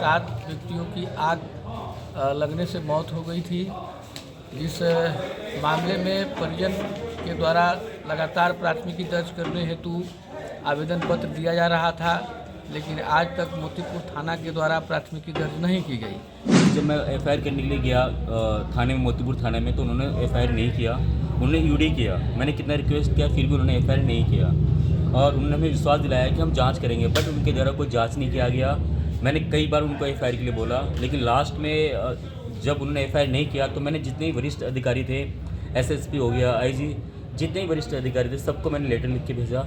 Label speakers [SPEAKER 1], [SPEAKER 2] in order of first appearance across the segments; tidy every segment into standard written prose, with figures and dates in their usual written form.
[SPEAKER 1] 7 व्यक्तियों की आग लगने से मौत हो गई थी। इस मामले में परिजन के द्वारा लगातार प्राथमिकी दर्ज करने हेतु आवेदन पत्र दिया जा रहा था, लेकिन आज तक मोतीपुर थाना के द्वारा प्राथमिकी दर्ज नहीं की गई।
[SPEAKER 2] जब मैं एफआईआर करने के लिए गया थाने में, मोतीपुर थाने में, तो उन्होंने एफआईआर नहीं किया। उन्होंने यूडी किया। मैंने कितना रिक्वेस्ट किया, फिर भी उन्होंने एफआईआर नहीं किया और उन्होंने हमें विश्वास दिलाया कि हम जांच करेंगे, बट उनके द्वारा कोई जांच नहीं किया गया। मैंने कई बार उनको एफआईआर के लिए बोला, लेकिन लास्ट में जब उन्होंने एफआईआर नहीं किया तो मैंने जितने वरिष्ठ अधिकारी थे, एसएसपी हो गया, आईजी, जितने वरिष्ठ अधिकारी थे, सबको मैंने लेटर लिख के भेजा।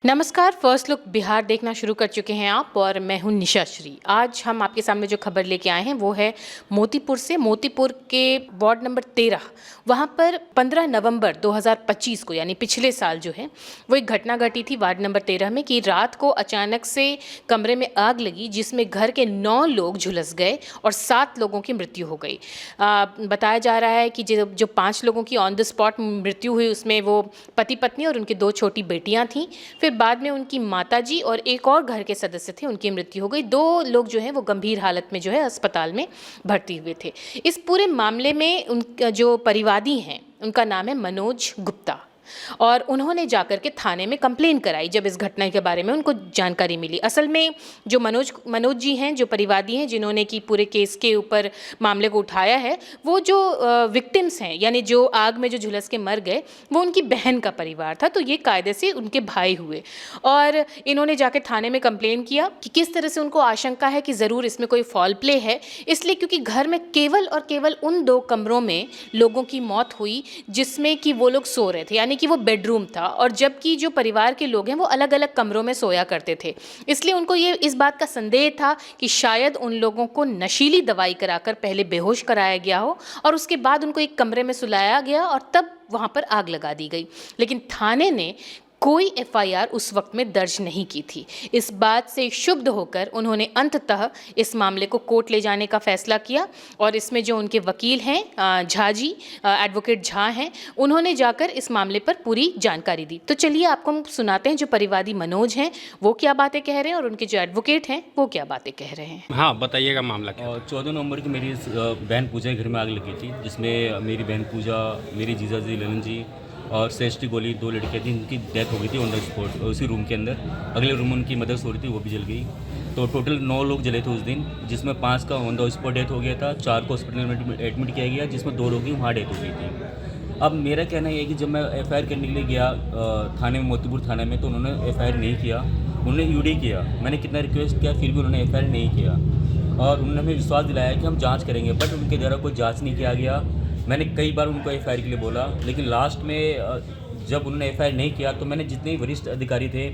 [SPEAKER 3] नमस्कार, फर्स्ट लुक बिहार देखना शुरू कर चुके हैं आप और मैं हूं निशा श्री। आज हम आपके सामने जो खबर लेके आए हैं वो है मोतीपुर से। मोतीपुर के वार्ड नंबर 13 वहां पर 15 नवंबर 2025 को यानी पिछले साल जो है वो एक घटना घटी थी वार्ड नंबर 13 में कि रात को अचानक से कमरे में आग लगी, जिसमें घर के 9 लोग झुलस गए और 7 लोगों की मृत्यु हो गई। बताया जा रहा है कि जो 5 लोगों की ऑन द स्पॉट मृत्यु हुई उसमें वो पति पत्नी और उनकी 2 छोटी बेटियाँ थीं। फिर बाद में उनकी माताजी और एक और घर के सदस्य थे, उनकी मृत्यु हो गई। 2 लोग जो हैं वो गंभीर हालत में जो है अस्पताल में भर्ती हुए थे। इस पूरे मामले में उनका जो परिवादी हैं उनका नाम है मनोज गुप्ता और उन्होंने जाकर के थाने में कंप्लेन कराई जब इस घटना के बारे में उनको जानकारी मिली। असल में जो मनोज जी हैं, जो परिवादी हैं जिन्होंने कि पूरे केस के ऊपर मामले को उठाया है, वो जो विक्टिम्स हैं यानी जो आग में जो झुलस के मर गए वो उनकी बहन का परिवार था, तो ये कायदे से उनके भाई हुए और इन्होंने जाकर थाने में कंप्लेन किया कि किस तरह से उनको आशंका है कि ज़रूर इसमें कोई फॉल प्ले है, इसलिए क्योंकि घर में केवल और केवल उन 2 कमरों में लोगों की मौत हुई जिसमें कि वो लोग सो रहे थे, यानी कि वो बेडरूम था और जबकि जो परिवार के लोग हैं वो अलग अलग कमरों में सोया करते थे। इसलिए उनको ये इस बात का संदेह था कि शायद उन लोगों को नशीली दवाई कराकर पहले बेहोश कराया गया हो और उसके बाद उनको एक कमरे में सुलाया गया और तब वहाँ पर आग लगा दी गई। लेकिन थाने ने कोई एफआईआर उस वक्त में दर्ज नहीं की थी। इस बात से क्षुब्ध होकर उन्होंने अंततः इस मामले को कोर्ट ले जाने का फैसला किया और इसमें जो उनके वकील हैं झा जी, एडवोकेट झा हैं, उन्होंने जाकर इस मामले पर पूरी जानकारी दी। तो चलिए आपको हम सुनाते हैं जो परिवादी मनोज हैं वो क्या बातें कह रहे हैं और उनके जो एडवोकेट हैं वो क्या बातें कह रहे हैं।
[SPEAKER 1] हाँ, बताइएगा मामला क्या।
[SPEAKER 2] 14 नवंबर की मेरी बहन पूजा के घर में आग लगी थी, जिसमें मेरी बहन पूजा, मेरी जीजा जी ललन जी और श्रेष्ठी गोली 2 लड़कियाँ थी, उनकी डेथ हो गई थी ऑन द स्पॉट उसी रूम के अंदर। अगले रूम में उनकी मदर सो रही थी, वो भी जल गई। तो टोटल 9 लोग जले थे उस दिन, जिसमें 5 का ऑन द स्पॉट डेथ हो गया था, 4 को हॉस्पिटल में एडमिट किया गया, जिसमें 2 लोगों की वहाँ डेथ हो गई थी। अब मेरा कहना ये है कि जब मैं एफआईआर करने के लिए गया थाने में, मोतीपुर थाने में, तो उन्होंने एफआईआर नहीं किया। उन्होंने यूडी किया। मैंने कितना रिक्वेस्ट किया, फिर भी उन्होंने एफआईआर नहीं किया और उन्होंने हमें विश्वास दिलाया कि हम जाँच करेंगे, बट उनके द्वारा कोई जाँच नहीं किया गया। मैंने कई बार उनको एफआईआर के लिए बोला, लेकिन लास्ट में जब उन्होंने एफआईआर नहीं किया तो मैंने जितने वरिष्ठ अधिकारी थे,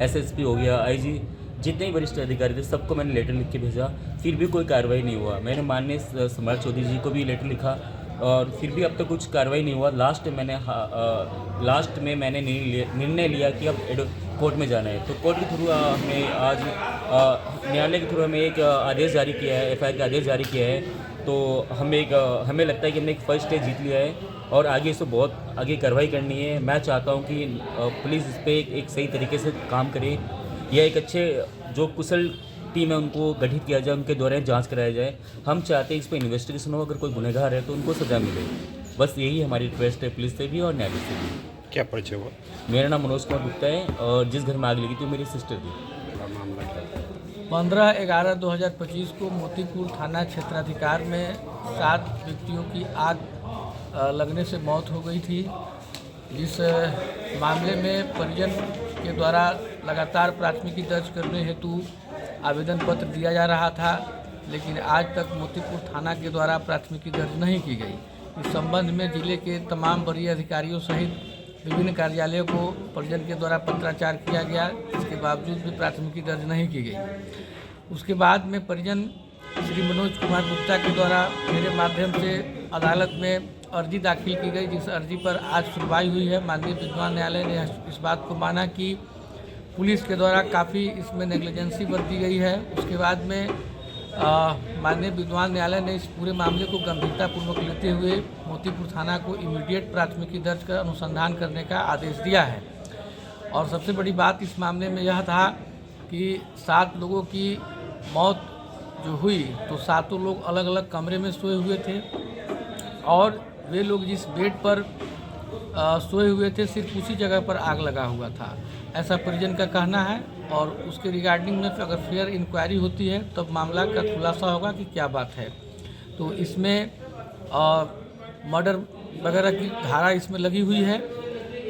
[SPEAKER 2] एसएसपी हो गया, आईजी, जितने वरिष्ठ अधिकारी थे, सबको मैंने लेटर लिख के भेजा, फिर भी कोई कार्रवाई नहीं हुआ। मैंने माननीय सम्राट चौधरी जी को भी लेटर लिखा और फिर भी अब तक कुछ कार्रवाई नहीं हुआ। लास्ट में मैंने निर्णय लिया कि अब कोर्ट में जाना है, तो कोर्ट के थ्रू हमने आज न्यायालय के थ्रू हमें एक आदेश जारी किया है, एफआईआर का आदेश जारी किया है। तो हमें लगता है कि हमने एक फर्स्ट स्टेज जीत लिया है और आगे इसको बहुत आगे कार्रवाई करनी है। मैं चाहता हूं कि पुलिस इस पर एक सही तरीके से काम करे या एक अच्छे जो कुशल टीम है उनको गठित किया जाए, उनके द्वारा जांच कराया जाए। हम चाहते हैं इस पर इन्वेस्टिगेशन हो, अगर कोई गुनहगार है तो उनको सज़ा मिले। बस यही हमारी रिक्वेस्ट है पुलिस से भी और न्यायालय से भी।
[SPEAKER 1] क्या परिचय हुआ?
[SPEAKER 2] मेरा नाम मनोज कुमार गुप्ता है और जिस घर में आग लगी थी मेरी सिस्टर थी।
[SPEAKER 1] 15/11/2025 को मोतीपुर थाना क्षेत्राधिकार में 7 व्यक्तियों की आग लगने से मौत हो गई थी। इस मामले में परिजन के द्वारा लगातार प्राथमिकी दर्ज करने हेतु आवेदन पत्र दिया जा रहा था, लेकिन आज तक मोतीपुर थाना के द्वारा प्राथमिकी दर्ज नहीं की गई। इस संबंध में जिले के तमाम वरीय अधिकारियों सहित विभिन्न कार्यालयों को परिजन के द्वारा पत्राचार किया गया, इसके बावजूद भी प्राथमिकी दर्ज नहीं की गई। उसके बाद में परिजन श्री मनोज कुमार गुप्ता के द्वारा मेरे माध्यम से अदालत में अर्जी दाखिल की गई, जिस अर्जी पर आज सुनवाई हुई है। माननीय विद्वान न्यायालय ने इस बात को माना कि पुलिस के द्वारा काफ़ी इसमें नेग्लिजेंसी बरती गई है। उसके बाद में माननीय विद्वान न्यायालय ने इस पूरे मामले को गंभीरतापूर्वक लेते हुए मोतीपुर थाना को इमीडिएट प्राथमिकी दर्ज कर अनुसंधान करने का आदेश दिया है। और सबसे बड़ी बात इस मामले में यह था कि 7 लोगों की मौत जो हुई तो 7 लोग अलग अलग कमरे में सोए हुए थे और वे लोग जिस बेड पर सोए हुए थे सिर्फ उसी जगह पर आग लगा हुआ था, ऐसा परिजन का कहना है। और उसके रिगार्डिंग में अगर फेयर इंक्वायरी होती है तब मामला का खुलासा होगा कि क्या बात है। तो इसमें मर्डर वगैरह की धारा इसमें लगी हुई है।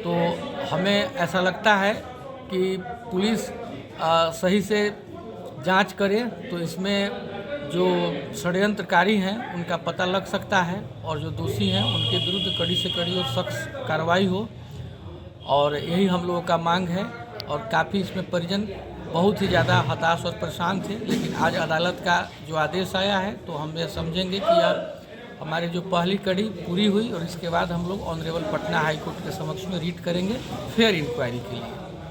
[SPEAKER 1] तो हमें ऐसा लगता है कि पुलिस सही से जांच करे तो इसमें जो षड्यंत्रकारी हैं उनका पता लग सकता है और जो दोषी हैं उनके विरुद्ध कड़ी से कड़ी और सख्त कार्रवाई हो, और यही हम लोगों का मांग है। और काफ़ी इसमें परिजन बहुत ही ज़्यादा हताश और परेशान थे, लेकिन आज अदालत का जो आदेश आया है तो हम ये समझेंगे कि यार हमारी जो पहली कड़ी पूरी हुई और इसके बाद हम लोग ऑनरेबल पटना हाई कोर्ट के समक्ष में रीट करेंगे फेयर इंक्वायरी के लिए।